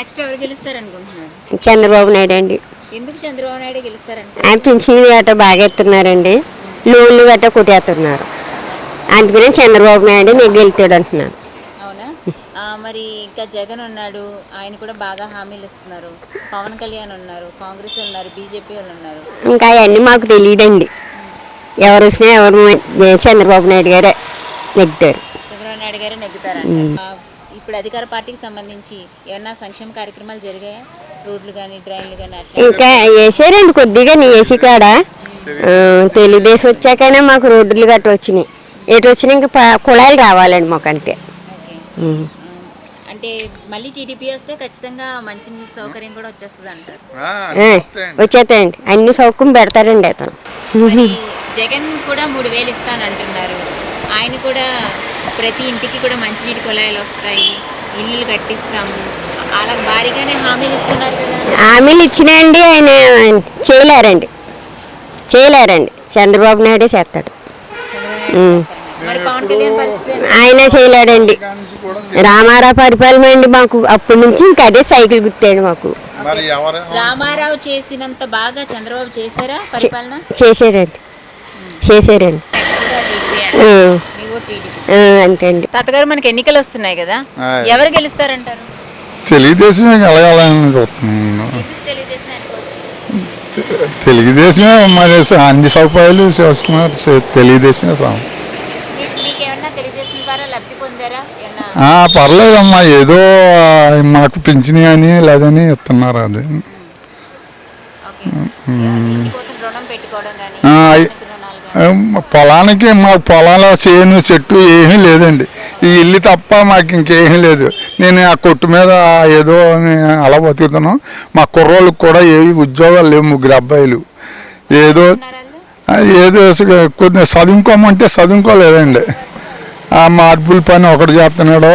Next ఎవరు గెలుస్తారు అనుకుంటున్నారు? చంద్రబాబు నాయుడు అండి. ఎందుకు చంద్రబాబు నాయుడు గెలుస్తారంటే? ఆయన పింఛన్ గట్ట బాగా ఎత్తున్నారండి, లోన్లు గట్ట కొట్టేస్తున్నారు. అందుకనే చంద్రబాబు నాయుడు నీకు గెలుతాడు అంటున్నాను. అవునా? మరి ఇంకా జగన్ ఉన్నాడు, ఆయన కూడా బాగా హామీలు ఇస్తున్నారు. పవన్ కళ్యాణ్ ఉన్నారు, కాంగ్రెస్ ఉన్నారు, బీజేపీ వాళ్ళు ఉన్నారు. ఇంకా అవన్నీ మాకు తెలియదండి. ఎవరు వచ్చినా ఎవరు చంద్రబాబు నాయుడు గారే నెగ్గుతారు. చంద్రబాబు నాయుడు గారే నెగ్గుతారంట. ఇప్పుడు అధికార పార్టీకి సంబంధించి ఏమన్నా సంక్షేమ కార్యక్రమాలు జరిగాయా? రోడ్లు కానీ డ్రైన్లు కానీ అట్లా ఇంకా వేసారండి కొద్దిగా వేసి కాడ. తెలుగుదేశం వచ్చాకనే మాకు రోడ్లు గట్ట వచ్చినాయి. ఎటు వచ్చినా ఇంకా కుళాయిలు రావాలండి మాకు అంతే. అంటే మళ్ళీ టీడీపీ వస్తే ఖచ్చితంగా మంచినీళ్ళ సౌకర్యం కూడా వచ్చేస్తుంది అంటారు. వచ్చేస్తాయండి, అన్ని సౌకర్యం పెడతారండి అతను. జగన్ కూడా 3000 ఇస్తానంటున్నారు. ఆయన కూడా ప్రతి ఇంటికి కూడా మంచినీటి కుళాయిలు వస్తాయి, ఇల్లులు కట్టిస్తాము, అలా భారీగానే హామీలు ఇస్తున్నారు కదా. హామీలు ఇచ్చినాయండి, ఆయన చేయలేరండి. చంద్రబాబు నాయుడే చేస్తాడు. మరి పవన్ కళ్యాణ్ పరిస్థితి ఆయన చేయలేడండి. రామారావు పరిపాలన అండి మాకు అప్పటి నుంచి ఇంకా అదే సైకిల్ గుర్తాడు మాకు. రామారావు చేసినంత బాగా చంద్రబాబు చేశారా పరిపాలన? చేశారండి అంతే అండి. తాతగారు, మనకి ఎన్నికలు వస్తున్నాయి కదా, ఎవరు గెలుస్తారంటారు? తెలుగుదేశమే కలగాలని చూస్తున్నాను. తెలుగుదేశమే మరి అన్ని సౌకర్యాలు చేస్తున్నారు. తెలుగుదేశమే పర్లేదమ్మా, ఏదో మాకు పింఛని అని లేదని ఇస్తున్నారు. అది పొలానికి మాకు పొలాల చేను చెట్టు ఏమీ లేదండి. ఈ ఇల్లు తప్ప మాకు ఇంకేమీ లేదు. నేను ఆ కొట్టు మీద ఏదో అలా బతుకుతున్నాం. మా కుర్రోళ్ళకి కూడా ఏవి ఉద్యోగాలు లేవు. 3 అబ్బాయిలు ఏదో కొద్దిగా చదువుకోమంటే చదువుకోలేదండి. ఆ మార్పుల పని ఒకటి చేస్తున్నాడు,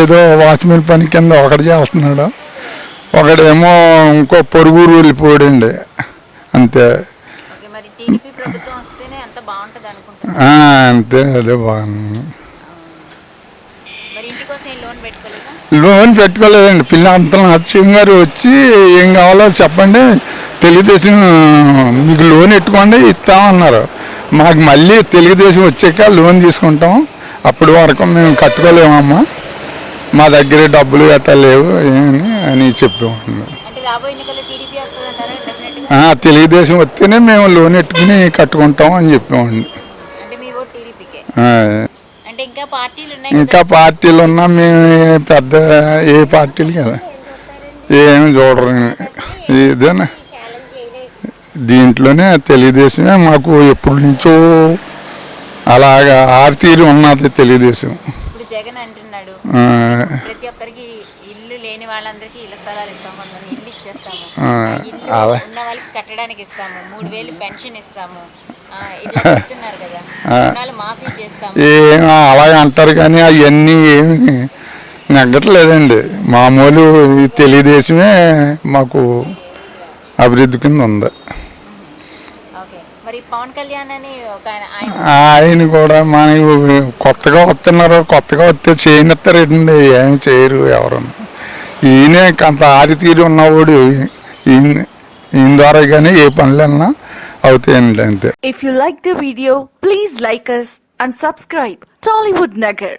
ఏదో వాచ్మెన్ పని కింద ఒకటి చేస్తున్నాడు, ఒకడేమో ఇంకో పొరుగురు వెళ్ళిపోయాడండి అంతే. అంతే, అదే బాగుంది. లోన్ పెట్టుకోలేదండి. పిల్లలంతా అచ్చయ్య గారు వచ్చి ఏం కావాలో చెప్పండి, తెలుగుదేశం మీకు లోన్ పెట్టుకోండి ఇస్తామన్నారు. మాకు మళ్ళీ తెలుగుదేశం వచ్చాక లోన్ తీసుకుంటాం, అప్పటి వరకు మేము కట్టుకోలేమమ్మా, మా దగ్గర డబ్బులు గట్టా లేవు అని చెప్పాము. తెలుగుదేశం వస్తేనే మేము లోన్ పెట్టుకుని కట్టుకుంటాం అని చెప్పామండి. ఇంకా పార్టీలు ఉన్నా మేము పెద్ద ఏ పార్టీలు కదా ఏమి చూడరు. ఏదైనా దీంట్లోనే తెలుగుదేశమే మాకు ఎప్పటి నుంచో అలాగా ఆర్తీరు ఉన్నది తెలుగుదేశం. జగన్ అంటున్నాడు ప్రతి ఒక్కరికి ఇల్లు లేని వాళ్ళందరికీ ఇళ్ల స్థలాలు ఇస్తాము, కొంతమంది ఇల్లు ఇచ్చేస్తాము, ఉన్న వాళ్ళకి కట్టడానికి ఇస్తాము, 3000 పెన్షన్ ఇస్తాము, ఇట్లా చెప్తున్నారు కదా, రుణాలు మాఫీ చేస్తాము. అలాగే అంటారు కానీ అవన్నీ ఏమి నెగ్గట్లేదండి. మామూలు తెలుగుదేశమే మాకు అభివృద్ధి కింద ఉంది. పవన్ కళ్యాణ్ అని ఆయన కూడా మనకి కొత్తగా వస్తున్నారు, కొత్తగా వస్తే చేయనిస్తారండి, ఏమి చేయరు ఎవరు. ఈయనే కొంత ఆరితీరి ఉన్నవాడు, ఈయన ద్వారా కానీ ఏ పనులన్నా అవుతాయండి అంతే. If you like the video, please like us and subscribe Tollywood Nagar.